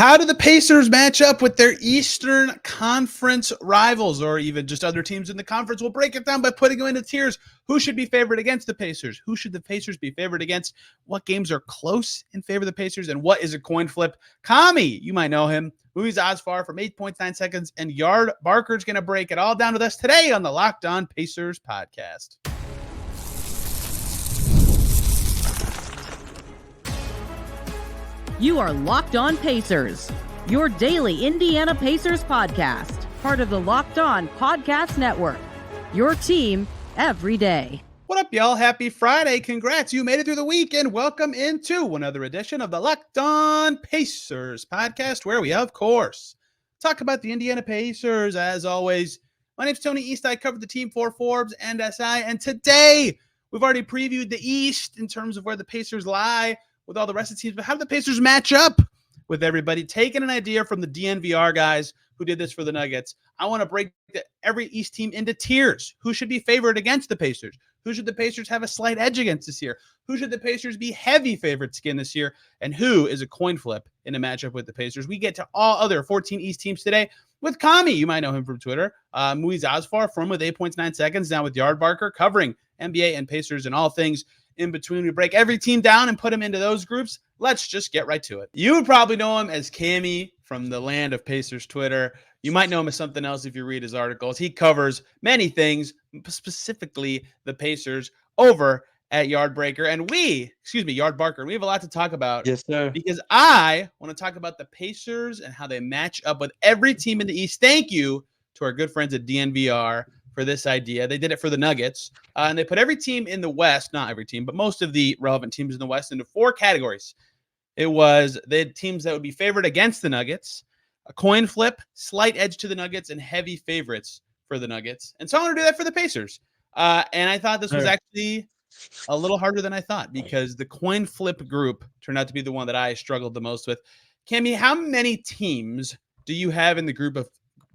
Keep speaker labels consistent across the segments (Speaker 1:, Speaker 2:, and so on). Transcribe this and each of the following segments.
Speaker 1: How do the Pacers match up with their Eastern Conference rivals or even just other teams in the conference? We'll break it down by putting them into tiers. Who should be favored against the Pacers? Who should the Pacers be favored against? What games are close in favor of the Pacers? And what is a coin flip? Kami, you might know him. Movies odds far from 8.9 seconds. And Yardbarker is going to break it all down with us today on the Locked On Pacers podcast.
Speaker 2: You are Locked On Pacers, your daily Indiana Pacers podcast, part of the Locked On Podcast Network, your team every day.
Speaker 1: What up, y'all? Happy Friday. Congrats. You made it through the week, and welcome into another edition of the Locked On Pacers podcast, where we, of course, talk about the Indiana Pacers. As always, my name's Tony East. I cover the team for Forbes and SI, and today we've already previewed the East in terms of where the Pacers lie with all the rest of the teams, but how do the Pacers match up with everybody? Taking an idea from the DNVR guys who did this for the Nuggets, I want to break every East team into tiers. Who should be favored against the Pacers? Who should the Pacers have a slight edge against this year? Who should the Pacers be heavy favorite skin this year? And who is a coin flip in a matchup with the Pacers? We get to all other 14 East teams today with Kami. You might know him from Twitter. Movies Osfar from with 8.9 seconds, now with Yardbarker, covering NBA and Pacers and all things in between. We break every team down and put them into those groups. Let's just get right to it. You would probably know him as Cammy from the land of Pacers Twitter. You might know him as something else if you read his articles. He covers many things, specifically the Pacers, over at Yardbarker. And Yardbarker. We have a lot to talk about.
Speaker 3: Yes, sir.
Speaker 1: Because I want to talk about the Pacers and how they match up with every team in the East. Thank you to our good friends at DNVR for this idea. They did it for the Nuggets, and they put every team in the West, not every team, but most of the relevant teams in the West, into four categories. They had teams that would be favored against the Nuggets, a coin flip, slight edge to the Nuggets, and heavy favorites for the Nuggets. And so I want to do that for the Pacers. And I thought this was actually a little harder than I thought, because the coin flip group turned out to be the one that I struggled the most with. Cammy, how many teams do you have in the group of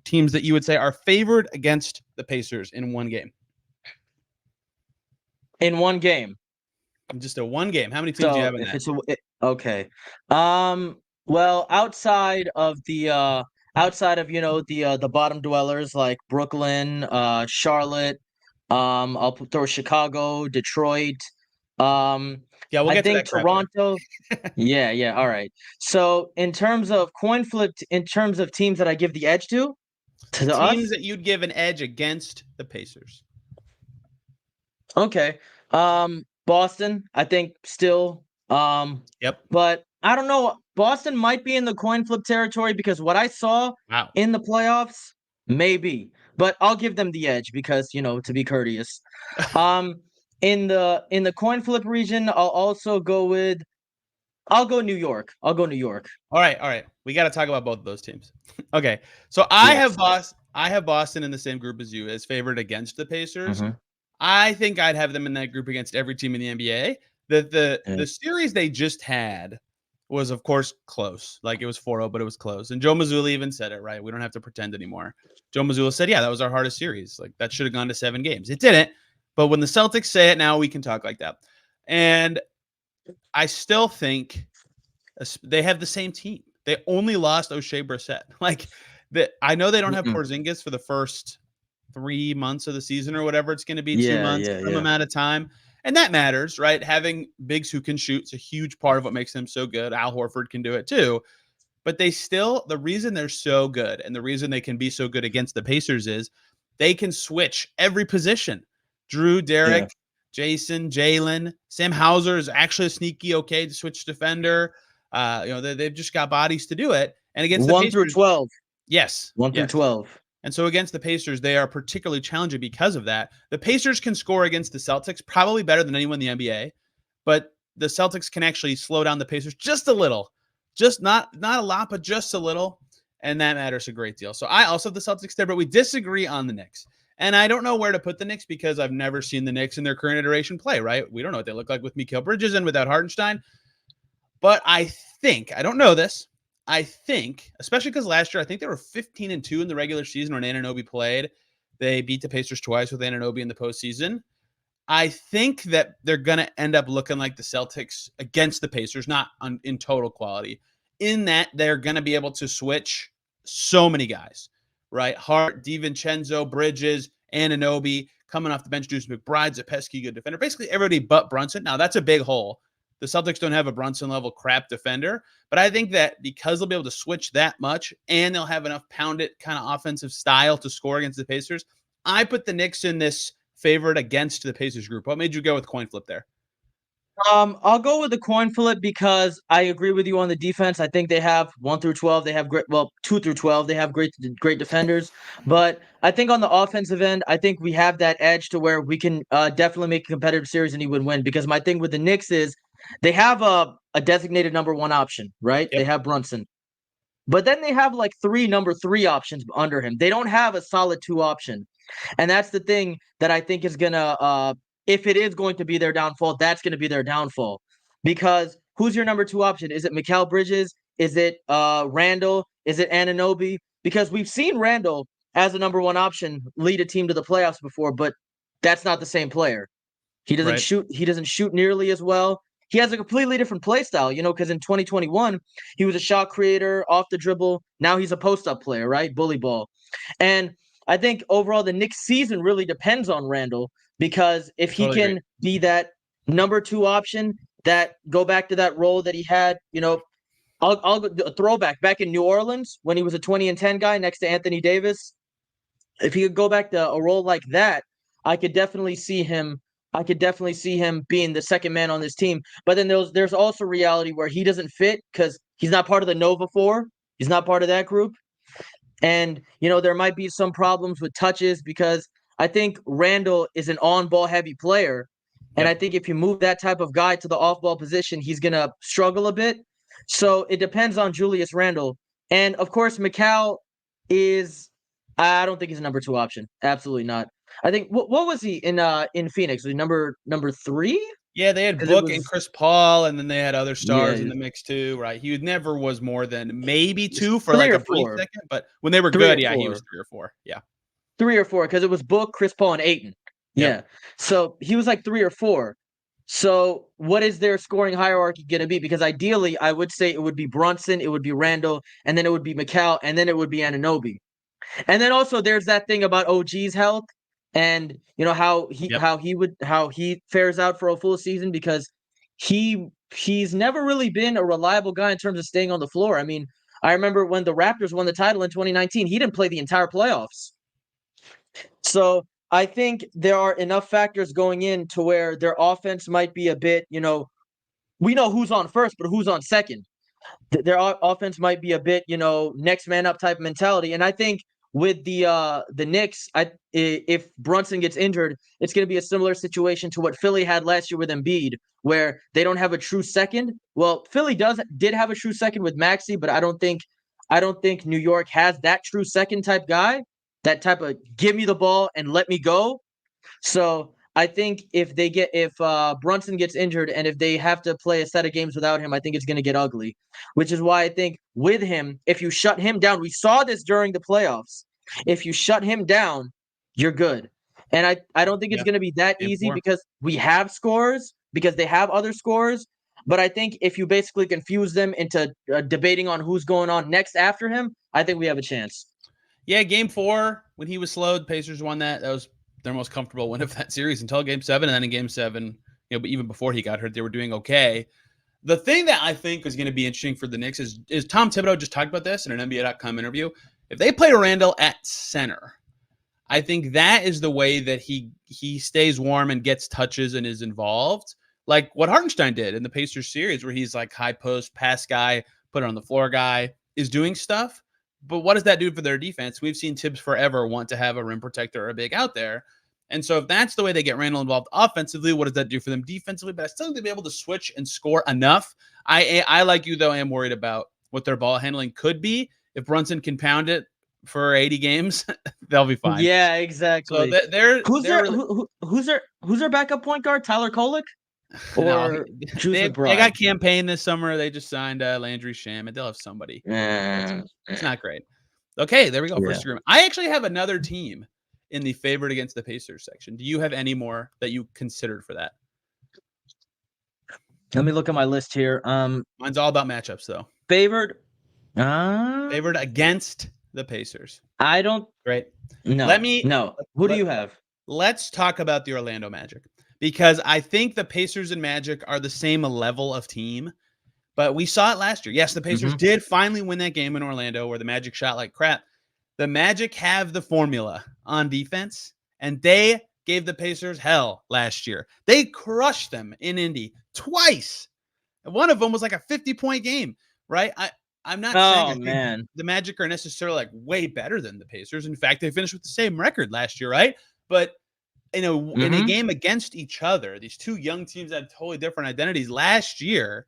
Speaker 1: teams that you would say are favored against the Pacers in one game?
Speaker 3: In one game?
Speaker 1: Just a one game. How many teams do you have in that?
Speaker 3: Okay. Well, outside of the bottom dwellers like Brooklyn, Charlotte, I'll throw Chicago, Detroit.
Speaker 1: Yeah, we'll get to that
Speaker 3: Toronto. Yeah. All right. So in terms of coin flipped, in terms of teams that I give the edge to the
Speaker 1: teams that you'd give an edge against the Pacers.
Speaker 3: Okay. Boston, I think still.
Speaker 1: Yep.
Speaker 3: But I don't know. Boston might be in the coin flip territory because what I saw in the playoffs, maybe. But I'll give them the edge because, to be courteous. In the coin flip region, I'll go New York. All
Speaker 1: right. We got to talk about both of those teams. Okay. So I have Boston in the same group as you, as favored against the Pacers. Mm-hmm. I think I'd have them in that group against every team in the NBA. The series they just had was, of course, close. Like, it was 4-0, but it was close. And Joe Mazzulla even said it, right? We don't have to pretend anymore. Joe Mazzulla said, yeah, that was our hardest series. Like, that should have gone to 7 games. It didn't. But when the Celtics say it now, we can talk like that. And I still think they have the same team. They only lost O'Shea Brissett. I know they don't have Porzingis for the first 3 months of the season or whatever it's going to be, 2 months, some amount of time. And that matters, right? Having bigs who can shoot is a huge part of what makes them so good. Al Horford can do it too. But the reason they're so good and the reason they can be so good against the Pacers is they can switch every position. Drew, Derek, Jason, Jalen, Sam Hauser is actually a sneaky okay to switch defender. They've just got bodies to do it. And against the Pacers,
Speaker 3: 1 through 12.
Speaker 1: Yes.
Speaker 3: 1 through 12.
Speaker 1: And so against the Pacers, they are particularly challenging because of that. The Pacers can score against the Celtics probably better than anyone in the NBA, but the Celtics can actually slow down the Pacers just a little. Just not a lot, but just a little. And that matters a great deal. So I also have the Celtics there, but we disagree on the Knicks. And I don't know where to put the Knicks because I've never seen the Knicks in their current iteration play, right? We don't know what they look like with Mikal Bridges and without Hartenstein. But I don't know this. I think, especially because last year, I think they were 15-2 in the regular season when Anunoby played. They beat the Pacers twice with Anunoby in the postseason. I think that they're going to end up looking like the Celtics against the Pacers, not in total quality, in that they're going to be able to switch so many guys, right? Hart, DiVincenzo, Bridges, Anunoby, coming off the bench, Deuce McBride's a pesky good defender. Basically everybody but Brunson. Now, that's a big hole. The Celtics don't have a Brunson-level crap defender, but I think that because they'll be able to switch that much and they'll have enough pound-it kind of offensive style to score against the Pacers, I put the Knicks in this favorite against the Pacers group. What made you go with coin flip there?
Speaker 3: I'll go with the coin flip because I agree with you on the defense. I think they have 1 through 12. They have 2 through 12. They have great defenders. But I think on the offensive end, I think we have that edge to where we can definitely make a competitive series and he would win. Because my thing with the Knicks is they have a designated number 1 option, right?
Speaker 1: Yep.
Speaker 3: They have Brunson. But then they have like 3 number 3 options under him. They don't have a solid 2 option. And that's the thing that I think is going to if it is going to be their downfall, that's going to be their downfall. Because who's your number 2 option? Is it Mikal Bridges? Is it Randall? Is it Anunoby? Because we've seen Randall as a number 1 option lead a team to the playoffs before, but that's not the same player. He doesn't shoot. He doesn't shoot nearly as well. He has a completely different play style, because in 2021, he was a shot creator off the dribble. Now he's a post-up player, right? Bully ball. And I think overall the Knicks season really depends on Randall because if he can be that number 2 option, that go back to that role that he had, I'll go a throwback back in New Orleans when he was a 20 and 10 guy next to Anthony Davis. If he could go back to a role like that, I could definitely see him being the second man on this team. But then there's also reality where he doesn't fit because he's not part of the Nova 4. He's not part of that group. And, there might be some problems with touches because I think Randall is an on-ball heavy player. And I think if you move that type of guy to the off-ball position, he's going to struggle a bit. So it depends on Julius Randle. And, of course, Mikal is – I don't think he's a number 2 option. Absolutely not. I think what was he in Phoenix? Was he number 3?
Speaker 1: Yeah, they had Book and Chris Paul, and then they had other stars in the mix too, right? He never was more than maybe 2 for like a brief second, but when they were good, he was 3 or 4. Yeah.
Speaker 3: 3 or 4 because it was Book, Chris Paul, and Ayton. Yeah. So he was like 3 or 4. So what is their scoring hierarchy going to be? Because ideally, I would say it would be Brunson, it would be Randall, and then it would be Mikal, and then it would be Anunoby. And then also there's that thing about OG's health. And how he fares out for a full season because he's never really been a reliable guy in terms of staying on the floor. I mean, I remember when the Raptors won the title in 2019, he didn't play the entire playoffs. So I think there are enough factors going in to where their offense might be a bit, we know who's on first, but who's on second. Their offense might be a bit, next man up type mentality. And I think with the Knicks, if Brunson gets injured, it's going to be a similar situation to what Philly had last year with Embiid, where they don't have a true second. Well, Philly did have a true second with Maxey, but I don't think New York has that true second type guy, that type of give me the ball and let me go. So I think if Brunson gets injured and if they have to play a set of games without him, I think it's going to get ugly, which is why I think with him, if you shut him down, we saw this during the playoffs. If you shut him down, you're good. And I don't think it's going to be that easy because we have scores, because they have other scores. But I think if you basically confuse them into debating on who's going on next after him, I think we have a chance.
Speaker 1: Yeah, Game 4, when he was slowed, Pacers won that. That was their most comfortable win of that series until Game 7. And then in Game 7, but even before he got hurt, they were doing okay. The thing that I think is going to be interesting for the Knicks is Tom Thibodeau just talked about this in an NBA.com interview. If they play Randall at center, I think that is the way that he stays warm and gets touches and is involved. Like what Hartenstein did in the Pacers series where he's like high post, pass guy, put it on the floor guy, is doing stuff. But what does that do for their defense? We've seen Tibbs forever want to have a rim protector or a big out there. And so if that's the way they get Randall involved offensively, what does that do for them defensively? But I still think they'll be able to switch and score enough. I like you, though, I am worried about what their ball handling could be. If Brunson can pound it for 80 games, they'll be fine.
Speaker 3: Yeah, exactly.
Speaker 1: So
Speaker 3: who's their backup point guard? Tyler Kolek? Or
Speaker 1: they got campaign this summer. They just signed Landry Shamet. They'll have somebody. It's not great. Okay, there we go. First agreement. I actually have another team in the favorite against the Pacers section. Do you have any more that you considered for that?
Speaker 3: Let me look at my list here.
Speaker 1: Mine's all about matchups, though.
Speaker 3: Favored?
Speaker 1: Favored against the Pacers.
Speaker 3: I don't.
Speaker 1: Great.
Speaker 3: No. Who do you have?
Speaker 1: Let's talk about the Orlando Magic, because I think the Pacers and Magic are the same level of team, but we saw it last year. Yes, the Pacers did finally win that game in Orlando where the Magic shot like crap. The Magic have the formula on defense, and they gave the Pacers hell last year. They crushed them in Indy twice. One of them was like a 50-point game, right? I'm not saying I think the Magic are necessarily like way better than the Pacers. In fact, they finished with the same record last year, right? But in a game against each other, these two young teams had totally different identities. Last year,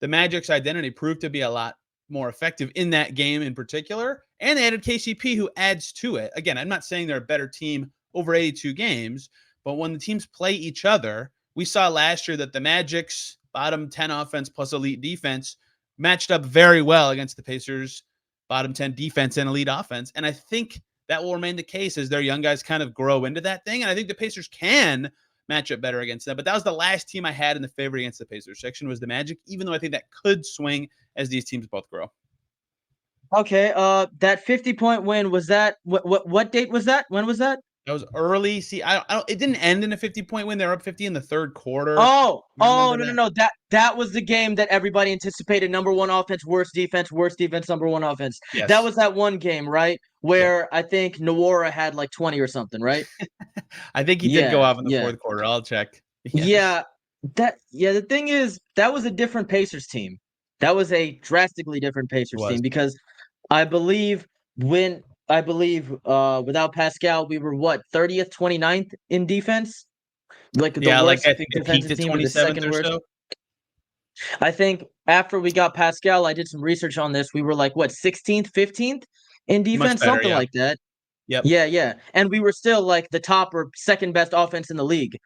Speaker 1: the Magic's identity proved to be a lot more effective in that game in particular, and they added KCP, who adds to it. Again, I'm not saying they're a better team over 82 games, but when the teams play each other, we saw last year that the Magic's bottom 10 offense plus elite defense matched up very well against the Pacers' bottom 10 defense and elite offense. And I think that will remain the case as their young guys kind of grow into that thing. And I think the Pacers can match up better against them. But that was the last team I had in the favorite against the Pacers section was the Magic, even though I think that could swing as these teams both grow.
Speaker 3: Okay, that 50-point win, was that what date was that? When was that?
Speaker 1: That was early. See, it didn't end in a 50-point win. They were up 50 in the third quarter.
Speaker 3: No. That was the game that everybody anticipated. Number one offense, worst defense, number one offense. Yes. That was that one game, right? Where I think Nwora had like 20 or something, right?
Speaker 1: I think he did go off in the fourth quarter. I'll check.
Speaker 3: Yes. The thing is, that was a different Pacers team. That was a drastically different Pacers team because I believe without Pascal, we were 30th, 29th in defense. Like
Speaker 1: I think they peaked at 27th or so.
Speaker 3: I think after we got Pascal, I did some research on this. We were 16th, 15th in defense, something like that.
Speaker 1: Yep.
Speaker 3: Yeah. And we were still the top or second best offense in the league.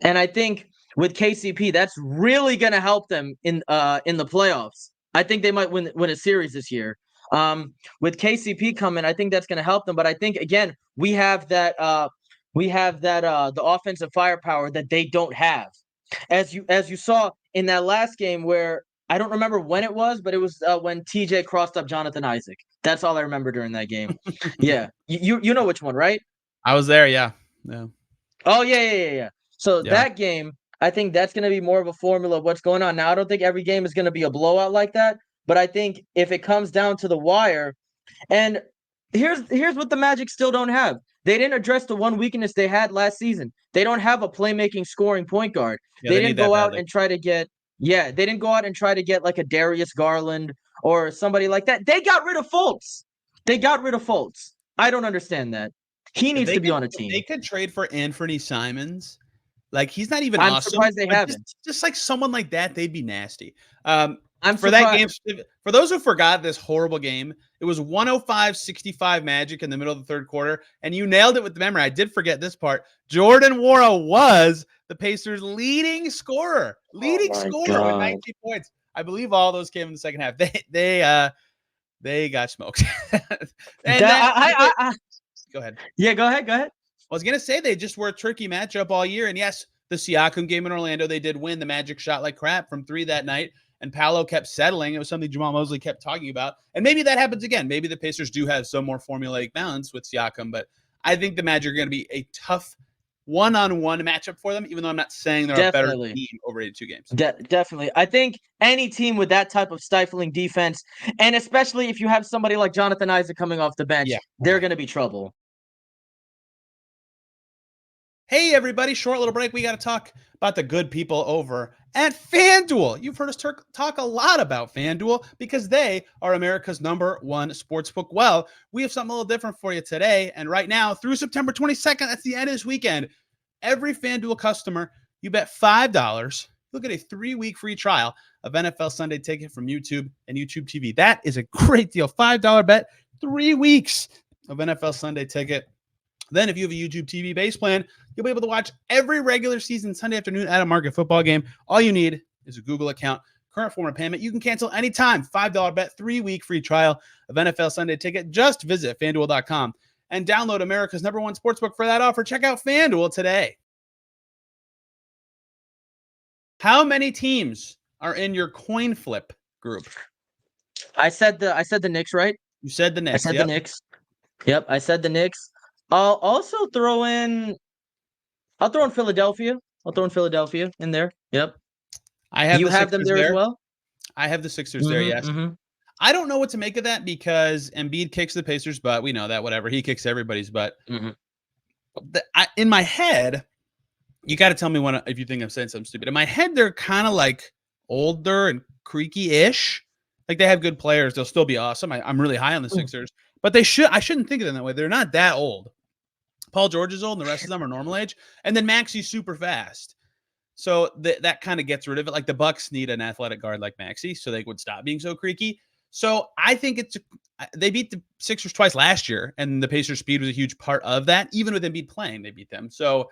Speaker 3: And I think with KCP, that's really going to help them in the playoffs. I think they might win a series this year. With KCP coming, I think that's going to help them. But I think again, we have that the offensive firepower that they don't have. As you saw in that last game where I don't remember when it was, but it was when TJ crossed up Jonathan Isaac. That's all I remember during that game. Yeah, you know which one, right?
Speaker 1: I was there. Yeah.
Speaker 3: Oh yeah. So that game, I think that's going to be more of a formula of what's going on. Now, I don't think every game is going to be a blowout like that. But I think if it comes down to the wire, and here's what the Magic still don't have. They didn't address the one weakness they had last season. They don't have a playmaking scoring point guard. They didn't go out and try to get like a Darius Garland or somebody like that. They got rid of Fultz. I don't understand that. He needs to be on a team.
Speaker 1: They could trade for Anthony Simons. He's not even
Speaker 3: I'm
Speaker 1: awesome.
Speaker 3: Surprised they haven't.
Speaker 1: Just like someone like that, they'd be nasty.
Speaker 3: For
Speaker 1: that game, for those who forgot this horrible game, it was 105-65 Magic in the middle of the third quarter, and you nailed it with the memory. I did forget this part. Jordan Nwora was the Pacers' leading scorer with 19 points. I believe all those came in the second half. They got smoked. Go ahead.
Speaker 3: Yeah, go ahead.
Speaker 1: I was gonna say they just were a tricky matchup all year, and yes, the Siakam game in Orlando, they did win. The Magic shot like crap from 3 that night. And Paolo kept settling. It was something Jamal Mosley kept talking about. And maybe that happens again. Maybe the Pacers do have some more formulaic balance with Siakam, but I think the Magic are going to be a tough one-on-one matchup for them, even though I'm not saying they're a better team over 82 games.
Speaker 3: Definitely. I think any team with that type of stifling defense, and especially if you have somebody like Jonathan Isaac coming off the bench, they're going to be trouble.
Speaker 1: Hey, everybody, short little break. We got to talk about the good people over at FanDuel. You've heard us talk a lot about FanDuel because they are America's #1 sportsbook. Well, we have something a little different for you today. And right now, through September 22nd, that's the end of this weekend, every FanDuel customer, you bet $5, you'll get a 3-week free trial of NFL Sunday Ticket from YouTube and YouTube TV. That is a great deal. $5 bet, 3 weeks of NFL Sunday Ticket. Then if you have a YouTube TV base plan, you'll be able to watch every regular season Sunday afternoon at a market football game. All you need is a Google account, current form of payment. You can cancel anytime. $5 bet, 3-week free trial of NFL Sunday Ticket. Just visit FanDuel.com and download America's #1 sportsbook for that offer. Check out FanDuel today. How many teams are in your coin flip group?
Speaker 3: I said the Knicks, right?
Speaker 1: You said the Knicks.
Speaker 3: I said the Knicks. Yep, I said the Knicks. I'll also throw in. I'll throw in Philadelphia. I'll throw in Philadelphia in there. Yep.
Speaker 1: I have
Speaker 3: You
Speaker 1: the
Speaker 3: have them
Speaker 1: Sixers
Speaker 3: there as
Speaker 1: there.
Speaker 3: well.
Speaker 1: I have the Sixers there. Yes.
Speaker 3: Mm-hmm.
Speaker 1: I don't know what to make of that because Embiid kicks the Pacers' butt. We know that. Whatever. He kicks everybody's butt.
Speaker 3: Mm-hmm.
Speaker 1: In my head, you got to tell me if you think I'm saying something stupid. In my head, they're kind of like older and creaky-ish. Like they have good players. They'll still be awesome. I'm really high on the Sixers, but I shouldn't think of them that way. They're not that old. Paul George is old, and the rest of them are normal age. And then Maxi's super fast. So that kind of gets rid of it. Like the Bucks need an athletic guard like Maxey, so they would stop being so creaky. So I think they beat the Sixers twice last year, and the Pacers' speed was a huge part of that. Even with Embiid playing, they beat them. So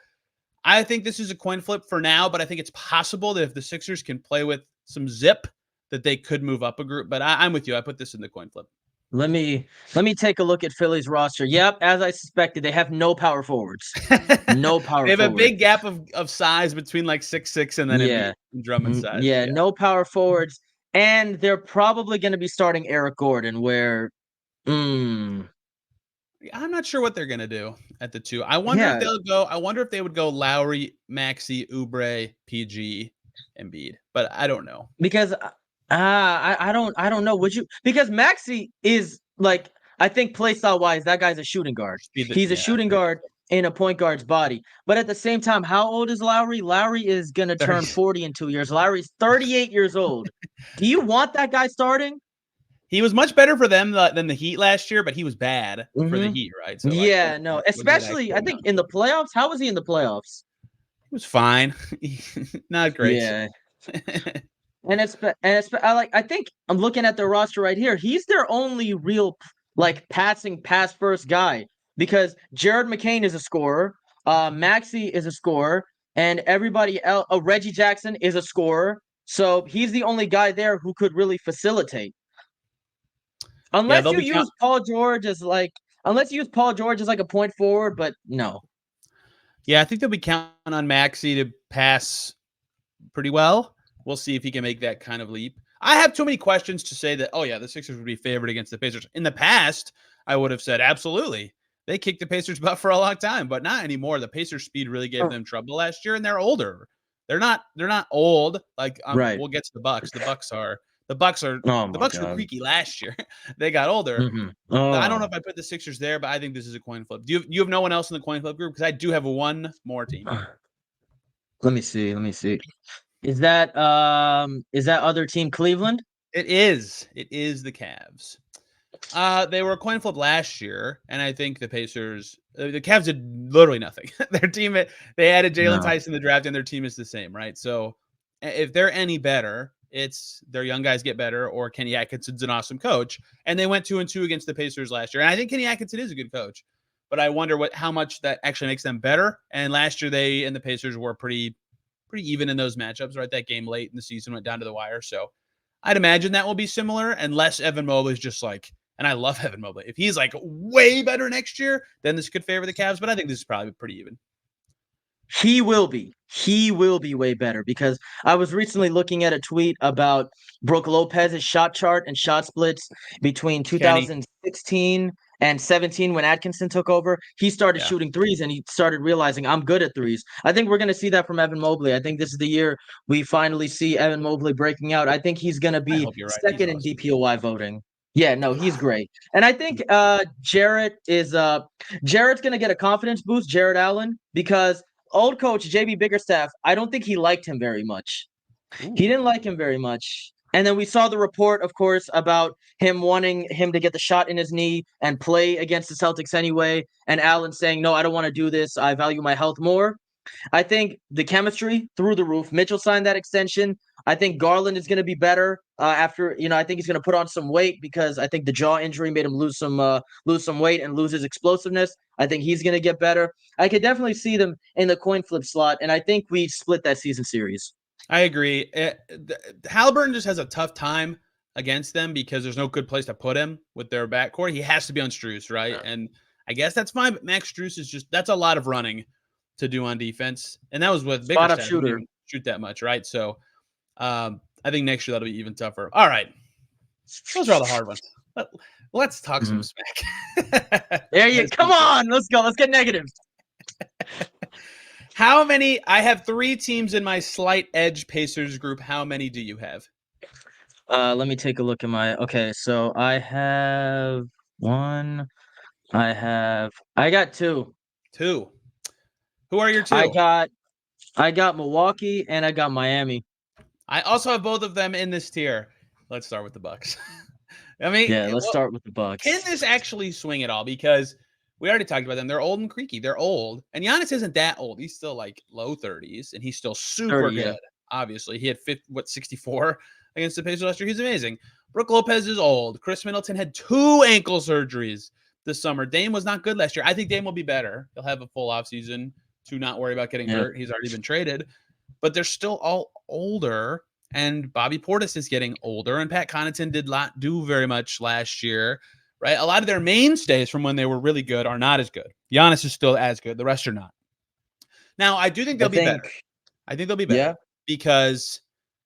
Speaker 1: I think this is a coin flip for now, but I think it's possible that if the Sixers can play with some zip, that they could move up a group. But I'm with you. I put this in the coin flip.
Speaker 3: Let me take a look at Philly's roster. Yep, as I suspected, they have no power forwards. No power.
Speaker 1: They have
Speaker 3: forward.
Speaker 1: a big gap of size between like 6'6" and then Drummond size.
Speaker 3: Yeah, no power forwards, and they're probably going to be starting Eric Gordon. Where,
Speaker 1: I'm not sure what they're gonna do at the 2. I wonder if they'll go. I wonder if they would go Lowry, Maxey, Oubre, PG, Embiid, but I don't know
Speaker 3: because. I don't know. Would you? Because Maxey is like, I think play style wise, that guy's a shooting guard. He's a shooting guard in a point guard's body. But at the same time, how old is Lowry? Lowry is gonna turn 40 in 2 years. Lowry's 38 years old. Do you want that guy starting?
Speaker 1: He was much better for them than the Heat last year, but he was bad for the Heat, right? So
Speaker 3: no, especially I think in the playoffs. How was he in the playoffs?
Speaker 1: He was fine. Not great.
Speaker 3: Yeah. And I think I'm looking at their roster right here. He's their only real like passing pass first guy because Jared McCain is a scorer, Maxey is a scorer, and everybody else, Reggie Jackson is a scorer. So he's the only guy there who could really facilitate. Unless you use Paul George as like a point forward, but no.
Speaker 1: Yeah, I think they'll be counting on Maxey to pass pretty well. We'll see if he can make that kind of leap. I have too many questions to say that, the Sixers would be favored against the Pacers. In the past, I would have said, absolutely. They kicked the Pacers' butt for a long time, but not anymore. The Pacers' speed really gave them trouble last year, and they're older. They're not old. Like
Speaker 3: right.
Speaker 1: We'll get to the Bucks. The Bucks were creaky last year. They got older. I don't know if I put the Sixers there, but I think this is a coin flip. Do you have no one else in the coin flip group? Because I do have one more team.
Speaker 3: Let me see. Is that other team Cleveland?
Speaker 1: It is. It is the Cavs. They were a coin flip last year, and I think the Pacers, the Cavs did literally nothing. Their team, they added Jalen Tyson in the draft, and their team is the same, right? So if they're any better, it's their young guys get better, or Kenny Atkinson's an awesome coach, and they went 2-2 against the Pacers last year. And I think Kenny Atkinson is a good coach, but I wonder how much that actually makes them better. And last year, they and the Pacers were pretty even in those matchups, right? That game late in the season went down to the wire. So I'd imagine that will be similar unless Evan Mobley's just like, and I love Evan Mobley. If he's like way better next year, then this could favor the Cavs, but I think this is probably pretty even.
Speaker 3: He will be way better because I was recently looking at a tweet about Brook Lopez's shot chart and shot splits between 2016 and 17 when Atkinson took over. He started shooting threes and he started realizing I'm good at threes. I think we're going to see that from Evan Mobley. I think this is the year we finally see Evan Mobley breaking out. I think he's going to be second in DPOY voting. Yeah, no, he's great. And I think Jarrett's going to get a confidence boost, Jarrett Allen, because old coach JB Bickerstaff, I don't think he liked him very much. Ooh. He didn't like him very much. And then we saw the report, of course, about him wanting him to get the shot in his knee and play against the Celtics anyway. And Allen saying, no, I don't want to do this. I value my health more. I think the chemistry through the roof. Mitchell signed that extension. I think Garland is going to be better after, I think he's going to put on some weight because I think the jaw injury made him lose some weight and lose his explosiveness. I think he's going to get better. I could definitely see them in the coin flip slot, and I think we split that season series.
Speaker 1: I agree. Haliburton just has a tough time against them because there's no good place to put him with their backcourt. He has to be on Strus, right? Yeah. And I guess that's fine, but Max Strus is that's a lot of running to do on defense. And that was with Bickerstaff. Spot-up shooter. Shoot that much, right? So I think next year that'll be even tougher. All right. Those are all the hard ones. Let's talk some smack.
Speaker 3: There you come on. Let's go. Let's get negative.
Speaker 1: How many? I have 3 teams in my slight edge Pacers group. How many do you have?
Speaker 3: Let me take a look at my. Okay, so I have 1. I got 2.
Speaker 1: 2. Who are your 2?
Speaker 3: I got Milwaukee and I got Miami.
Speaker 1: I also have both of them in this tier. Let's start with the Bucks. I mean,
Speaker 3: let's start with the Bucks.
Speaker 1: Can this actually swing at all? Because we already talked about them. They're old and creaky. They're old. And Giannis isn't that old. He's still like low 30s, and he's still super good. Yeah. Obviously, he had 64 against the Pacers last year. He's amazing. Brook Lopez is old. Chris Middleton had 2 ankle surgeries this summer. Dame was not good last year. I think Dame will be better. He'll have a full offseason to not worry about getting hurt. He's already been traded. But they're still all older. And Bobby Portis is getting older, and Pat Connaughton did not do very much last year, right? A lot of their mainstays from when they were really good are not as good. Giannis is still as good. The rest are not. Now, I do think they'll be better. I think they'll be better because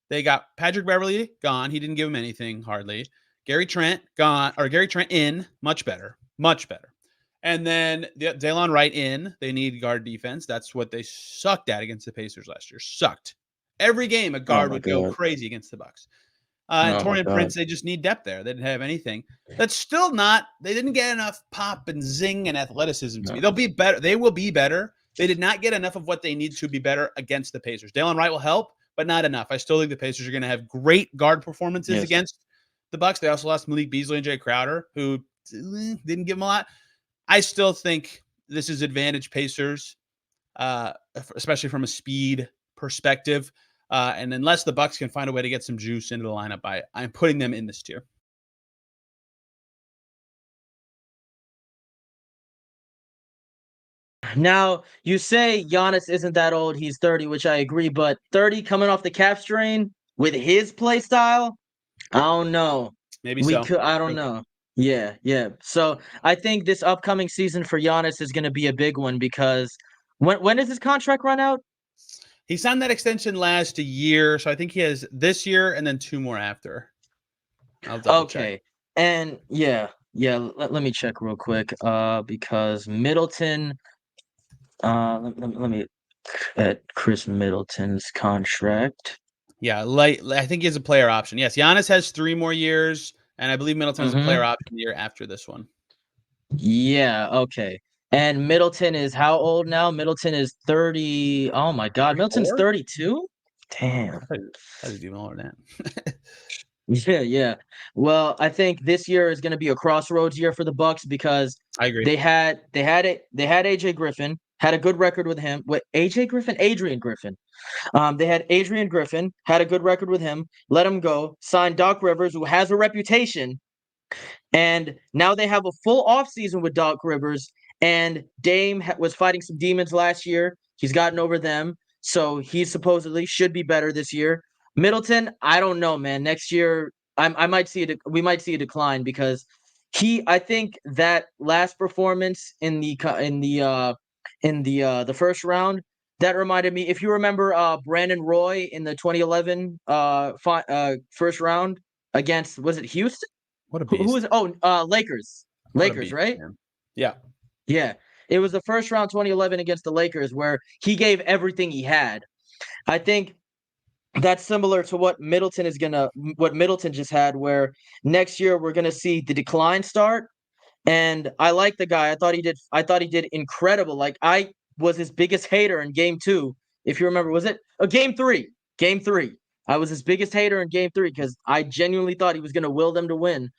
Speaker 1: they got Patrick Beverley gone. He didn't give him anything hardly. Gary Trent gone, or Gary Trent in, much better. And then Delon Wright in. They need guard defense. That's what they sucked at against the Pacers last year. Sucked. Every game, a guard would go crazy against the Bucks. And Taurean Prince, they just need depth there. They didn't have anything. That's still not. They didn't get enough pop and zing and athleticism to me. They'll be better. They will be better. They did not get enough of what they need to be better against the Pacers. Delon Wright will help, but not enough. I still think the Pacers are going to have great guard performances against the Bucks. They also lost Malik Beasley and Jay Crowder, who didn't give them a lot. I still think this is advantage Pacers, especially from a speed perspective. And unless the Bucks can find a way to get some juice into the lineup, I'm putting them in this tier.
Speaker 3: Now, you say Giannis isn't that old. He's 30, which I agree. But 30 coming off the cap strain with his play style, I don't know.
Speaker 1: Maybe so.
Speaker 3: I don't know. Yeah. So I think this upcoming season for Giannis is going to be a big one because when does his contract run out?
Speaker 1: He signed that extension last year, so I think he has this year and then 2 more after.
Speaker 3: Okay. Check. And let me check real quick because Middleton let me at Chris Middleton's contract.
Speaker 1: Yeah, I think he has a player option. Yes, Giannis has 3 more years, and I believe Middleton has a player option the year after this one.
Speaker 3: Yeah, okay. And Middleton is how old now? Middleton is 30. Oh my God, 34? Middleton's 32? Damn.
Speaker 1: How did you even older than that?
Speaker 3: Yeah. Well, I think this year is going to be a crossroads year for the Bucks because
Speaker 1: I agree.
Speaker 3: They had AJ Griffin, had a good record with him. Adrian Griffin. They had Adrian Griffin, had a good record with him, let him go, signed Doc Rivers, who has a reputation, and now they have a full offseason with Doc Rivers. And Dame was fighting some demons last year. He's gotten over them. So he supposedly should be better this year. Middleton, I don't know, man. Next year, we might see a decline because I think that last performance in the first round, that reminded me, if you remember Brandon Roy in the 2011 first round against, was it Houston?
Speaker 1: What a beast.
Speaker 3: Who was it? Oh, Lakers. Lakers, right?
Speaker 1: Man. Yeah.
Speaker 3: Yeah. It was the first round 2011 against the Lakers where he gave everything he had. I think that's similar to what Middleton just had, where next year we're gonna see the decline start. And I like the guy. I thought he did incredible. Like, I was his biggest hater in game 2. If you remember, was it game 3? Game 3. I was his biggest hater in game 3 because I genuinely thought he was gonna will them to win.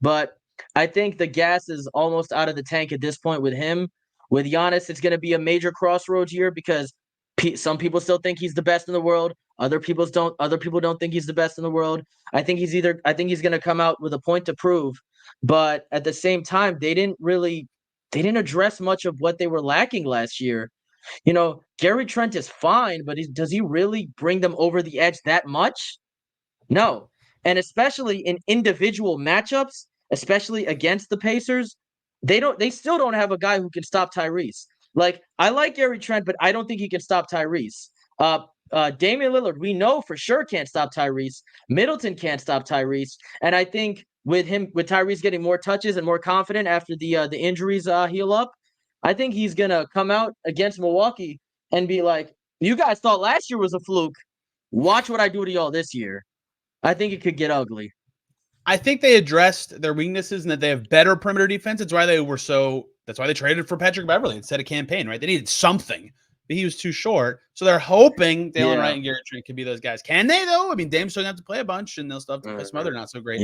Speaker 3: But I think the gas is almost out of the tank at this point with him. With Giannis, it's going to be a major crossroads year because some people still think he's the best in the world. Other people don't think he's the best in the world. I think he's going to come out with a point to prove. But at the same time, they didn't address much of what they were lacking last year. You know, Gary Trent is fine, but does he really bring them over the edge that much? No. And especially in individual matchups, especially against the Pacers, they still don't have a guy who can stop Tyrese. Like, I like Gary Trent, but I don't think he can stop Tyrese. Damian Lillard, we know for sure can't stop Tyrese. Middleton can't stop Tyrese. And I think with Tyrese getting more touches and more confident after the injuries heal up, I think he's gonna come out against Milwaukee and be like, "You guys thought last year was a fluke. Watch what I do to y'all this year." I think it could get ugly.
Speaker 1: I think they addressed their weaknesses and that they have better perimeter defense. That's why they traded for Patrick Beverley instead of Campaign, right? They needed something, but he was too short. So they're hoping Dalen Wright and Garrett Trent can be those guys. Can they, though? I mean, Dame's still going to have to play a bunch, and they'll still have to play some other not so great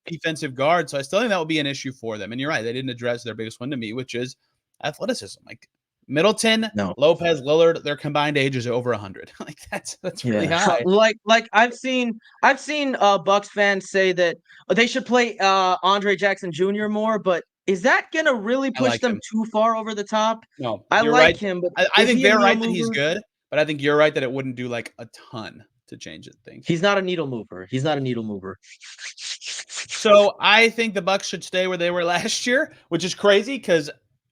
Speaker 1: defensive guards. So I still think that will be an issue for them. And you're right. They didn't address their biggest one to me, which is athleticism. Like Middleton, Lopez, Lillard, their combined age is over 100. Like that's really high.
Speaker 3: Like I've seen Bucks fans say that they should play Andre Jackson Jr. more, but is that gonna really push them too far over the top?
Speaker 1: No,
Speaker 3: I like him, but
Speaker 1: I think they're right that he's good, but I think you're right that it wouldn't do like a ton to change things.
Speaker 3: He's not a needle mover.
Speaker 1: So I think the Bucks should stay where they were last year, which is crazy because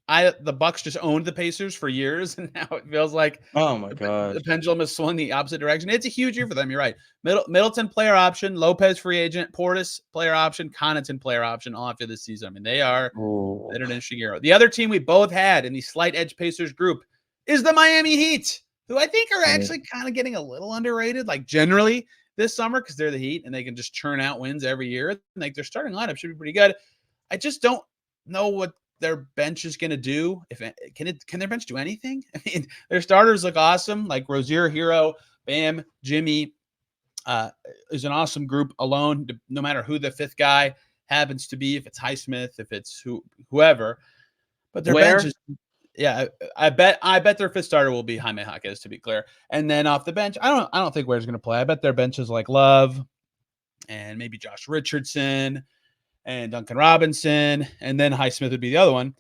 Speaker 1: the Bucks just owned the Pacers for years, and now it feels like
Speaker 3: the
Speaker 1: pendulum has swung the opposite direction. It's a huge year for them. You're right. Middleton player option, Lopez free agent, Portis player option, Connaughton player option all after this season. I mean, they are at an interesting era. The other team we both had in the slight edge Pacers group is the Miami Heat, who I think are actually kind of getting a little underrated, like generally this summer because they're the Heat and they can just churn out wins every year. Like their starting lineup should be pretty good. I just don't know what their bench is going to do. Can their bench do anything? I mean, their starters look awesome. Like Rozier, Hero, Bam, Jimmy is an awesome group alone, no matter who the fifth guy happens to be, if it's Highsmith, if it's whoever. But their bench is, I bet their fifth starter will be Jaime Jaquez, to be clear. And then off the bench, I don't think Ware's going to play. I bet their bench is like Love and maybe Josh Richardson and Duncan Robinson, and then Highsmith would be the other one.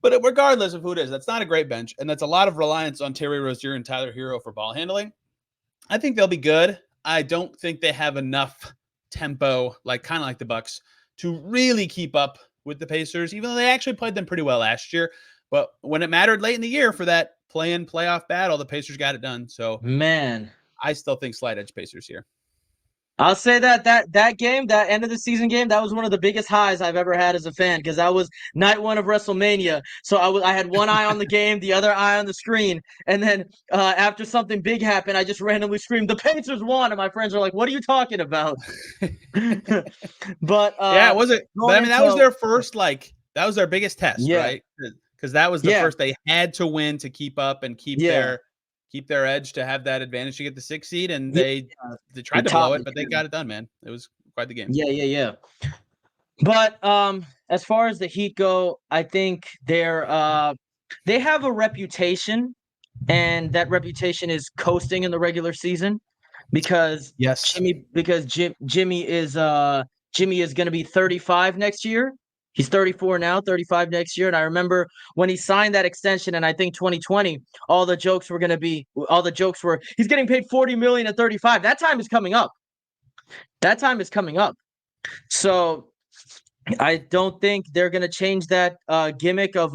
Speaker 1: But regardless of who it is, that's not a great bench, and that's a lot of reliance on Terry Rozier and Tyler Hero for ball handling. I think they'll be good. I don't think they have enough tempo, kind of like the Bucks, to really keep up with the Pacers, even though they actually played them pretty well last year. But when it mattered late in the year for that play-in playoff battle, the Pacers got it done. So,
Speaker 3: man,
Speaker 1: I still think slight edge Pacers here.
Speaker 3: I'll say that game, that end of the season game, that was one of the biggest highs I've ever had as a fan because that was night one of WrestleMania. So I had one eye on the game, the other eye on the screen, and then after something big happened, I just randomly screamed, "The Pacers won!" And my friends were like, "What are you talking about?" But
Speaker 1: it was it. But I mean, that was their first that was their biggest test, right? Because that was the first they had to win to keep up and keep their edge to have that advantage to get the 6th seed, and they tried to blow it, but they got it done, man. It was quite the game.
Speaker 3: Yeah. But as far as the Heat go, I think they have a reputation, and that reputation is coasting in the regular season because Jimmy is going to be 35 next year. He's 34 now, 35 next year. And I remember when he signed that extension, and I think 2020, all the jokes were he's getting paid $40 million at 35. That time is coming up. So I don't think they're going to change that gimmick of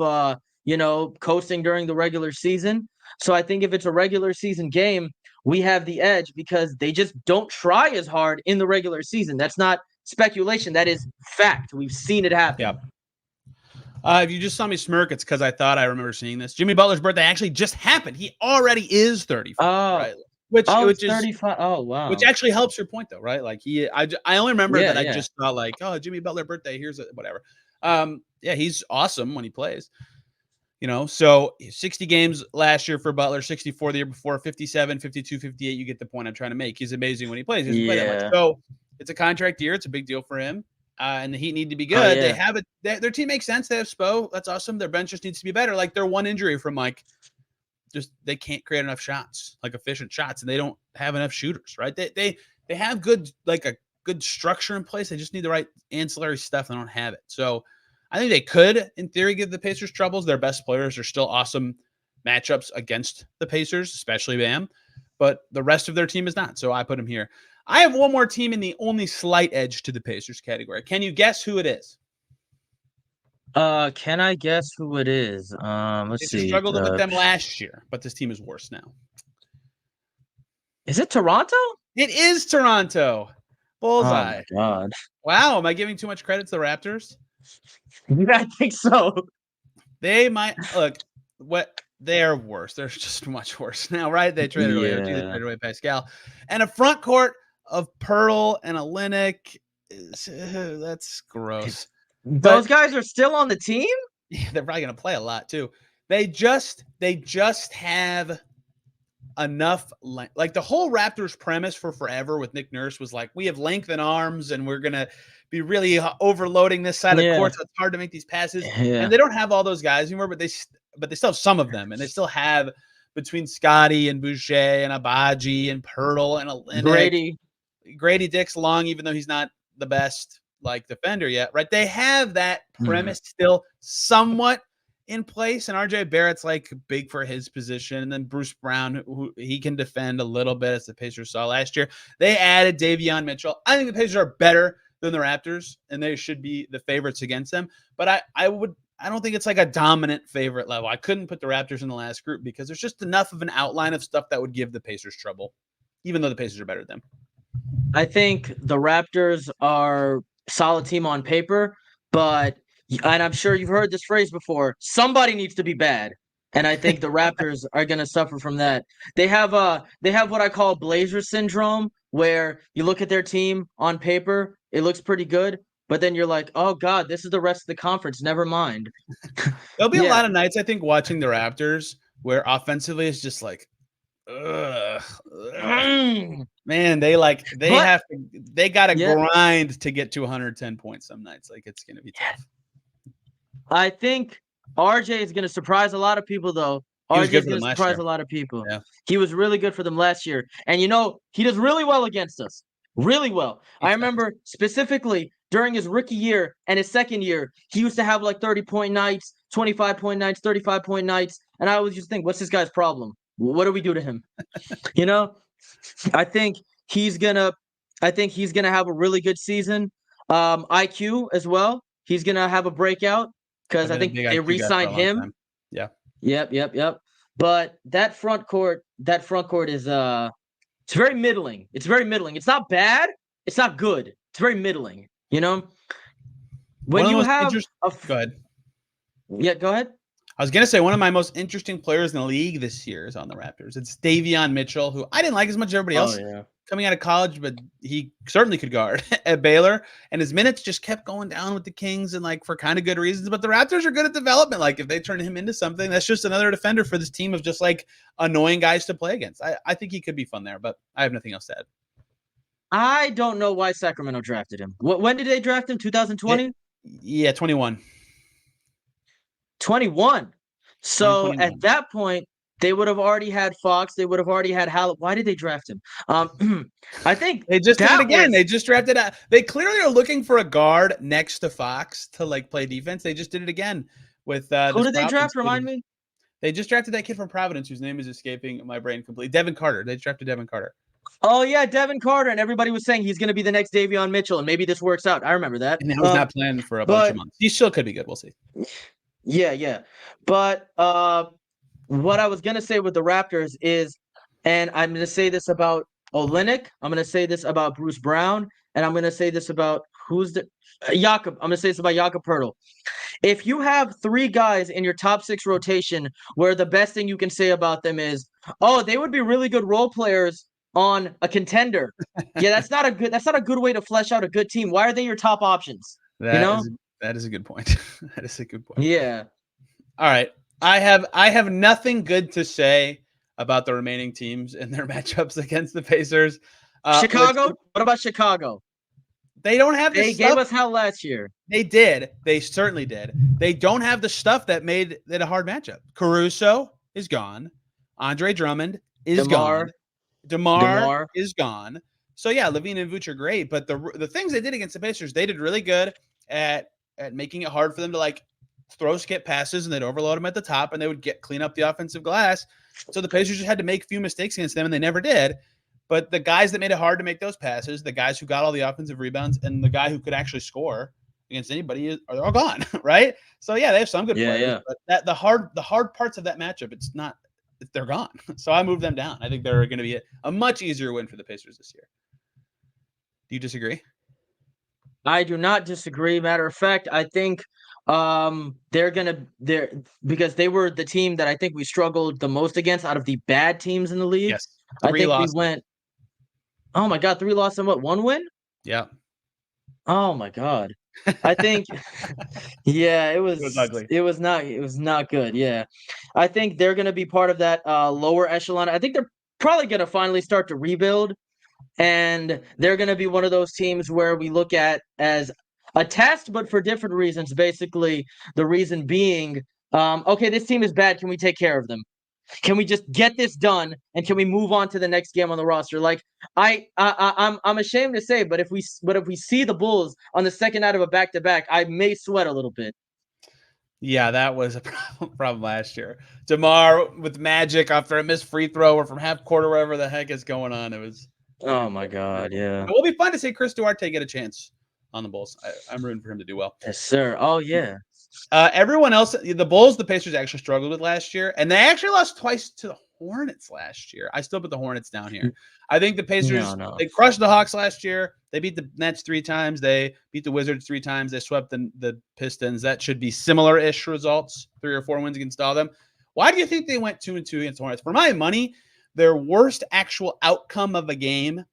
Speaker 3: coasting during the regular season. So I think if it's a regular season game, we have the edge because they just don't try as hard in the regular season. That's not speculation. That is fact. We've seen it happen.
Speaker 1: Yep. If you just saw me smirk, it's because I thought I remember seeing this. Jimmy Butler's birthday actually just happened. He already is 35. Right? Which is 35. Oh, wow. Which actually helps your point, though, right? Like I only remember that I just thought Jimmy Butler birthday. Here's whatever. He's awesome when he plays. So 60 games last year for Butler, 64 the year before, 57, 52, 58. You get the point I'm trying to make. He's amazing when he plays. He doesn't play that much. So it's a contract year. It's a big deal for him. And the Heat need to be good. They have it. Their team makes sense. They have Spo. That's awesome. Their bench just needs to be better. Like they're one injury from they can't create enough shots, efficient shots, and they don't have enough shooters, right? They have good a good structure in place. They just need the right ancillary stuff. They don't have it. So I think they could, in theory, give the Pacers troubles. Their best players are still awesome matchups against the Pacers, especially Bam. But the rest of their team is not. So I put them here. I have one more team in the only slight edge to the Pacers category. Can you guess who it is?
Speaker 3: Can I guess who it is? Let's see.
Speaker 1: Struggled with them last year, but this team is worse now.
Speaker 3: Is it Toronto?
Speaker 1: It is Toronto. Bullseye.
Speaker 3: Oh my God.
Speaker 1: Wow, am I giving too much credit to the Raptors?
Speaker 3: I think so.
Speaker 1: They might look what they're worse. They're just much worse now, right? They traded away OG, they traded away Pascal, and a front court of Pearl and a Olynyk. That's gross.
Speaker 3: Those guys are still on the team?
Speaker 1: Yeah, they're probably going to play a lot too. They just have enough length. Like the whole Raptors premise for forever with Nick Nurse was like, we have length in arms and we're going to be really overloading this side of court. So it's hard to make these passes.
Speaker 3: Yeah.
Speaker 1: And they don't have all those guys anymore, but they still have some of them. And they still have between Scotty and Boucher and Abaji and Pirtle and Olynyk. Grady Dick's long, even though he's not the best like defender yet, right? They have that premise still somewhat in place, and RJ Barrett's like big for his position, and then Bruce Brown, who he can defend a little bit, as the Pacers saw last year. They added Davion Mitchell. I think the Pacers are better than the Raptors, and they should be the favorites against them. But I don't think it's like a dominant favorite level. I couldn't put the Raptors in the last group because there's just enough of an outline of stuff that would give the Pacers trouble, even though the Pacers are better than them.
Speaker 3: I think the Raptors are a solid team on paper, but and I'm sure you've heard this phrase before, somebody needs to be bad. And I think the Raptors are going to suffer from that. They have what I call Blazer syndrome, where you look at their team on paper, it looks pretty good, but then you're like, oh God, this is the rest of the conference. Never mind.
Speaker 1: There'll be a lot of nights, I think, watching the Raptors where offensively it's just like, man, they got to grind to get to 110 points some nights. Like it's going to be tough.
Speaker 3: I think RJ is going to surprise a lot of people, though. RJ is going to surprise a lot of people. Yeah. He was really good for them last year. And, he does really well against us. Really well. I remember specifically during his rookie year and his second year, he used to have like 30-point nights, 25-point nights, 35-point nights. And I always just think, what's this guy's problem? What do we do to him? I think he's gonna have a really good season. IQ as well. He's gonna have a breakout because I think they re-signed him.
Speaker 1: Yeah.
Speaker 3: Yep. But that front court is it's very middling. It's very middling. It's not bad. It's not good. It's very middling. When you have
Speaker 1: go ahead.
Speaker 3: Yeah, go ahead.
Speaker 1: I was going to say one of my most interesting players in the league this year is on the Raptors. It's Davion Mitchell, who I didn't like as much as everybody else coming out of college, but he certainly could guard at Baylor. And his minutes just kept going down with the Kings and for kind of good reasons. But the Raptors are good at development. Like if they turn him into something, that's just another defender for this team of just annoying guys to play against. I think he could be fun there, but I have nothing else to add.
Speaker 3: I don't know why Sacramento drafted him. When did they draft him? 2020?
Speaker 1: Yeah, 21.
Speaker 3: 21. So at that point, they would have already had Fox. They would have already had Why did they draft him? I think
Speaker 1: they just did it again. They just drafted out. They clearly are looking for a guard next to Fox to play defense. They just did it again with
Speaker 3: who did they draft? Remind me.
Speaker 1: They just drafted that kid from Providence whose name is escaping my brain completely. Devin Carter. They drafted Devin Carter.
Speaker 3: Oh yeah, Devin Carter, and everybody was saying he's going to be the next Davion Mitchell, and maybe this works out. I remember that.
Speaker 1: And he was not planned for a bunch of months. He still could be good. We'll see.
Speaker 3: Yeah. But what I was going to say with the Raptors is, and I'm going to say this about Olynyk, I'm going to say this about Bruce Brown, and I'm going to say this about Jakob. I'm going to say this about Jakob Poeltl. If you have three guys in your top six rotation where the best thing you can say about them is, oh, they would be really good role players on a contender. Yeah, that's not a good way to flesh out a good team. Why are they your top options?
Speaker 1: That is a good point. That is a good point.
Speaker 3: Yeah.
Speaker 1: All right. I have nothing good to say about the remaining teams and their matchups against the Pacers.
Speaker 3: Chicago? What about Chicago?
Speaker 1: They don't have
Speaker 3: They gave us hell last year.
Speaker 1: They did. They certainly did. They don't have the stuff that made it a hard matchup. Caruso is gone. Andre Drummond is gone. DeMar is gone. So yeah, Levine and Vooch are great, but the things they did against the Pacers, they did really good at making it hard for them to throw skip passes, and they'd overload them at the top, and they would clean up the offensive glass. So the Pacers just had to make a few mistakes against them, and they never did. But the guys that made it hard to make those passes, the guys who got all the offensive rebounds, and the guy who could actually score against anybody are all gone, right? So yeah, they have some good players. Yeah. But the hard parts of that matchup, they're gone. So I moved them down. I think they're going to be a much easier win for the Pacers this year. Do you disagree?
Speaker 3: I do not disagree. Matter of fact, I think they're because they were the team that I think we struggled the most against out of the bad teams in the league.
Speaker 1: Yes.
Speaker 3: I think
Speaker 1: losses.
Speaker 3: we went. Oh my God, 3 losses and what? 1 win?
Speaker 1: Yeah.
Speaker 3: Oh my God. I think yeah, it was
Speaker 1: ugly.
Speaker 3: It was not good. Yeah. I think they're gonna be part of that lower echelon. I think they're probably gonna finally start to rebuild. And they're going to be one of those teams where we look at as a test, but for different reasons. Basically, the reason being, okay, this team is bad. Can we take care of them? Can we just get this done? And can we move on to the next game on the roster? Like I'm ashamed to say, but if we see the Bulls on the second night of a back-to-back, I may sweat a little bit.
Speaker 1: Yeah, that was a problem last year. DeMar with Magic after a missed free throw or from half court or whatever the heck is going on. It was.
Speaker 3: Oh my God, yeah.
Speaker 1: It will be fun to see Chris Duarte get a chance on the Bulls. I'm rooting for him to do well.
Speaker 3: Yes, sir. Oh yeah.
Speaker 1: Everyone else, the Bulls, the Pacers actually struggled with last year, and they actually lost twice to the Hornets last year. I still put the Hornets down here. I think the Pacers, they crushed the Hawks last year. They beat the Nets 3 times. They beat the Wizards 3 times. They swept the Pistons. That should be similar-ish results, 3 or 4 wins against all of them. Why do you think they went 2-2 against the Hornets? For my money, their worst actual outcome of a game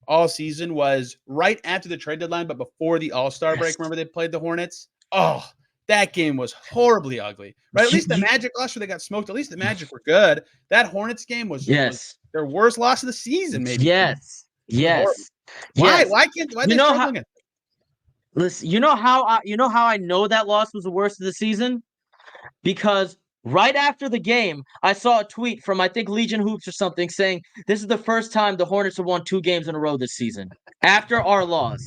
Speaker 1: all season was right after the trade deadline, but before the All-Star break. Remember they played the Hornets? Oh, that game was horribly ugly. Right? At least the Magic last year they got smoked. At least the Magic were good. That Hornets game was their worst loss of the season, maybe.
Speaker 3: Yes.
Speaker 1: Why can't they struggle again?
Speaker 3: Listen, you know how I know that loss was the worst of the season? Because right after the game, I saw a tweet from I think Legion Hoops or something saying this is the first time the Hornets have won 2 games in a row this season after our loss.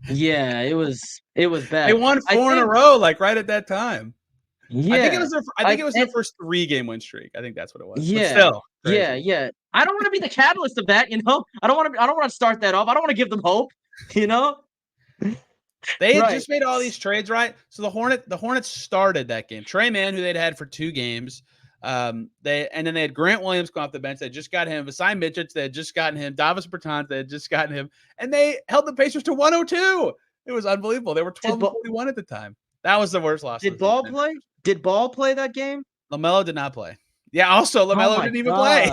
Speaker 3: Yeah, it was bad.
Speaker 1: They won 4 in a row, like right at that time.
Speaker 3: Yeah,
Speaker 1: I think it was their first 3-game win streak. I think that's what it was.
Speaker 3: Yeah,
Speaker 1: but still,
Speaker 3: yeah. I don't want to be the catalyst of that. I don't want to start that off. I don't want to give them hope.
Speaker 1: They had just made all these trades, right? So the Hornets started that game. Trey Mann, who they'd had for 2 games, then they had Grant Williams come off the bench. They just got him. Vasai Mijic, they had just gotten him. Davis Bertans, they had just gotten him, and they held the Pacers to 102. It was unbelievable. They were 12-41 at the time. That was the worst loss.
Speaker 3: Did Ball play? Did Ball play that game?
Speaker 1: LaMelo did not play. Yeah, also LaMelo didn't even play.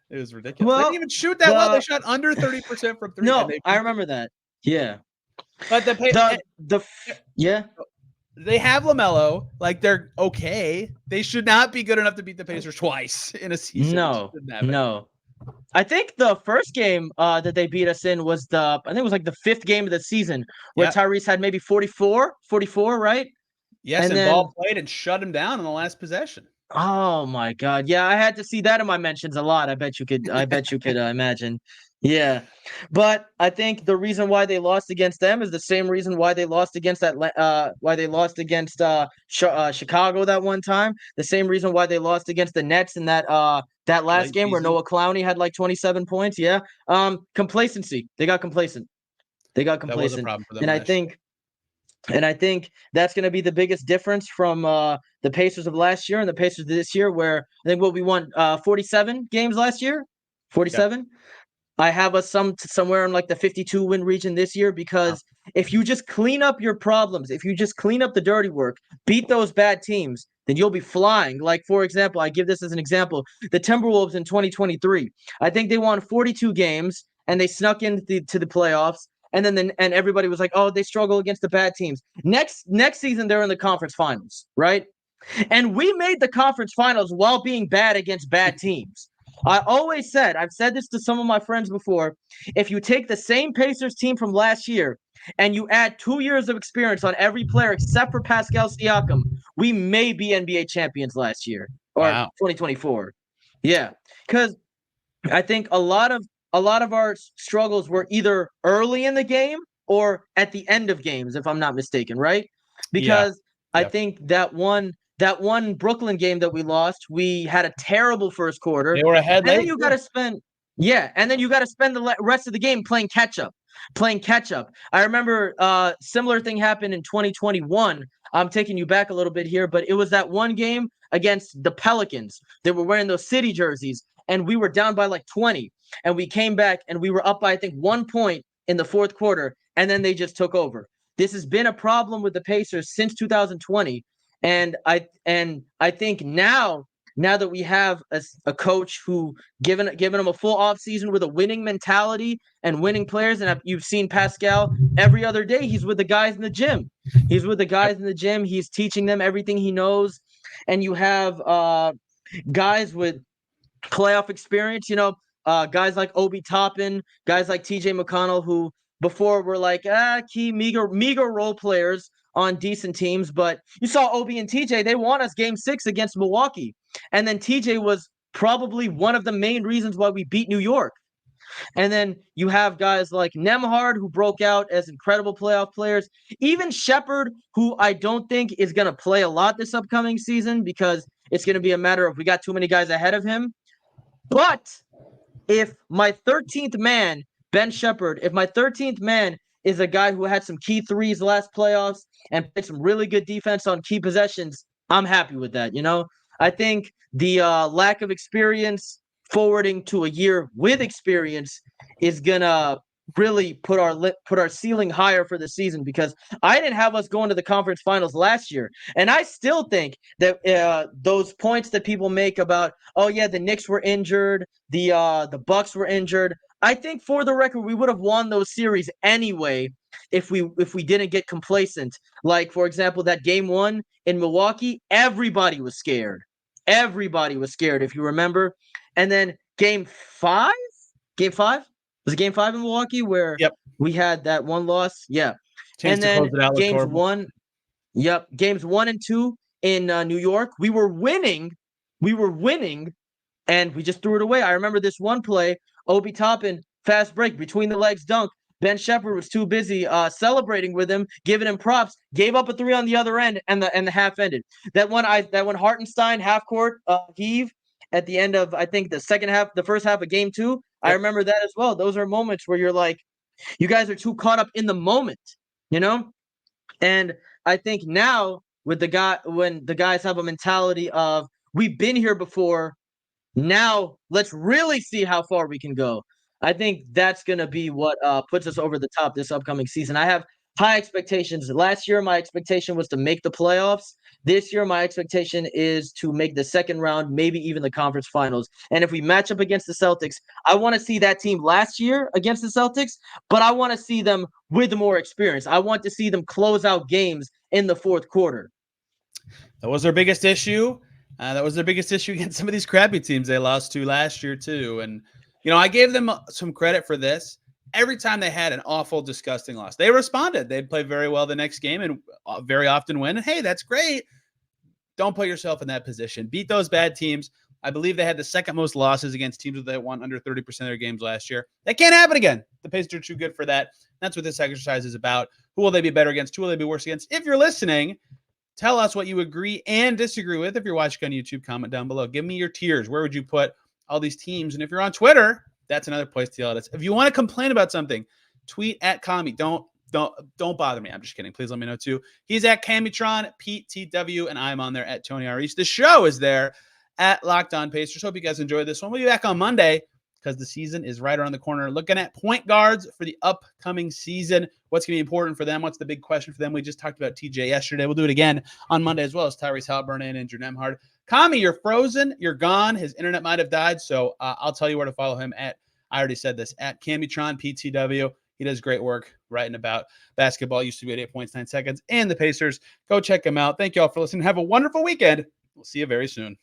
Speaker 1: It was ridiculous. They didn't even shoot that well. They shot under 30% from 3.
Speaker 3: No, I remember that. Yeah.
Speaker 1: But they have LaMelo. Like, they're okay. They should not be good enough to beat the Pacers twice in a season.
Speaker 3: No. I think the first game that they beat us in was I think it was like the 5th game of the season where Tyrese had maybe 44, right?
Speaker 1: Yes, and Ball played and shut him down in the last possession.
Speaker 3: Oh my God. Yeah, I had to see that in my mentions a lot. I bet you could imagine. Yeah. But I think the reason why they lost against them is the same reason why they lost against Chicago that one time. The same reason why they lost against the Nets in that last game where Noah Clowney had like 27 points. Yeah. Complacency. They got complacent. That was a problem for them. And I think that's going to be the biggest difference from the Pacers of last year and the Pacers this year, where I think we won 47 games last year. 47. Yeah. I have us somewhere in like the 52 win region this year, because if you just clean up your problems, if you just clean up the dirty work, beat those bad teams, then you'll be flying. Like, for example, I give this as an example, the Timberwolves in 2023. I think they won 42 games and they snuck into the playoffs. And then everybody was like, oh, they struggle against the bad teams. Next season, they're in the conference finals, right? And we made the conference finals while being bad against bad teams. I always said, I've said this to some of my friends before, if you take the same Pacers team from last year and you add 2 years of experience on every player except for Pascal Siakam, we may be NBA champions last year or 2024. Yeah, because I think a lot of our struggles were either early in the game or at the end of games, if I'm not mistaken, right? Because I think that one Brooklyn game that we lost, we had a terrible first quarter.
Speaker 1: They were ahead.
Speaker 3: And then you got to spend the rest of the game playing catch up. I remember similar thing happened in 2021. I'm taking you back a little bit here, but it was that one game against the Pelicans. They were wearing those city jerseys, and we were down by like 20. and we came back and we were up by, I think, 1 point in the fourth quarter, and then they just took over. This has been a problem with the Pacers since 2020, and I think now that we have a coach who given them a full offseason with a winning mentality and winning players, and you've seen Pascal every other day. He's with the guys in the gym. He's teaching them everything he knows, and you have guys with playoff experience. Guys like Obi Toppin, guys like T.J. McConnell, who before were like key meager role players on decent teams, but you saw Obi and TJ, they won us game 6 against Milwaukee. And then TJ was probably one of the main reasons why we beat New York. And then you have guys like Nembhard, who broke out as incredible playoff players. Even Shepherd, who I don't think is going to play a lot this upcoming season because it's going to be a matter of we got too many guys ahead of him. But if my 13th man, Ben Shepherd, if my 13th man is a guy who had some key threes last playoffs and played some really good defense on key possessions, I'm happy with that. I think the lack of experience forwarding to a year with experience is gonna really put our ceiling higher for the season, because I didn't have us going to the conference finals last year, and I still think that those points that people make about, oh yeah, the Knicks were injured, the Bucks were injured. I think, for the record, we would have won those series anyway if we didn't get complacent. Like, for example, that game 1 in Milwaukee, everybody was scared. Everybody was scared, if you remember. And then game 5? Was it game 5 in Milwaukee where we had that one loss? Yeah. And then games 1, games 1 and 2 in New York, we were winning, and we just threw it away. I remember this one play, Obi Toppin, fast break, between the legs dunk. Ben Shepherd was too busy celebrating with him, giving him props, gave up a 3 on the other end, and the half ended. That one Hartenstein half court heave at the end of, I think, the first half of game 2. I remember that as well. Those are moments where you're like, you guys are too caught up in the moment, And I think now when the guys have a mentality of, we've been here before, now let's really see how far we can go. I think that's going to be what puts us over the top this upcoming season. I have high expectations. Last year, my expectation was to make the playoffs. This year, my expectation is to make the second round, maybe even the conference finals. And if we match up against the Celtics, I want to see that team last year against the Celtics, but I want to see them with more experience. I want to see them close out games in the fourth quarter.
Speaker 1: That was their biggest issue. Against some of these crappy teams they lost to last year too. And, I gave them some credit for this. Every time they had an awful, disgusting loss, they responded. They'd play very well the next game and very often win. And hey, that's great. Don't put yourself in that position. Beat those bad teams. I believe they had the second most losses against teams that won under 30% of their games last year. That can't happen again. The Pacers are too good for that. That's what this exercise is about. Who will they be better against? Who will they be worse against? If you're listening, tell us what you agree and disagree with. If you're watching on YouTube, comment down below. Give me your tiers. Where would you put all these teams? And if you're on Twitter, that's another place to yell at us. If you want to complain about something, tweet at Kami. Don't bother me. I'm just kidding. Please let me know too. He's at Gametron, PTW, and I'm on there at Tony R. East. The show is there at Locked On Pacers. Hope you guys enjoyed this one. We'll be back on Monday because the season is right around the corner. Looking at point guards for the upcoming season. What's going to be important for them? What's the big question for them? We just talked about TJ yesterday. We'll do it again on Monday as well as Tyrese, Haliburton, and Andrew Nembhard. Kami, you're frozen. You're gone. His internet might have died, so I'll tell you where to follow him at. I already said this, at Gametron, PTW. He does great work writing about basketball. Used to be at 8 points, 9 seconds, and the Pacers. Go check him out. Thank you all for listening. Have a wonderful weekend. We'll see you very soon.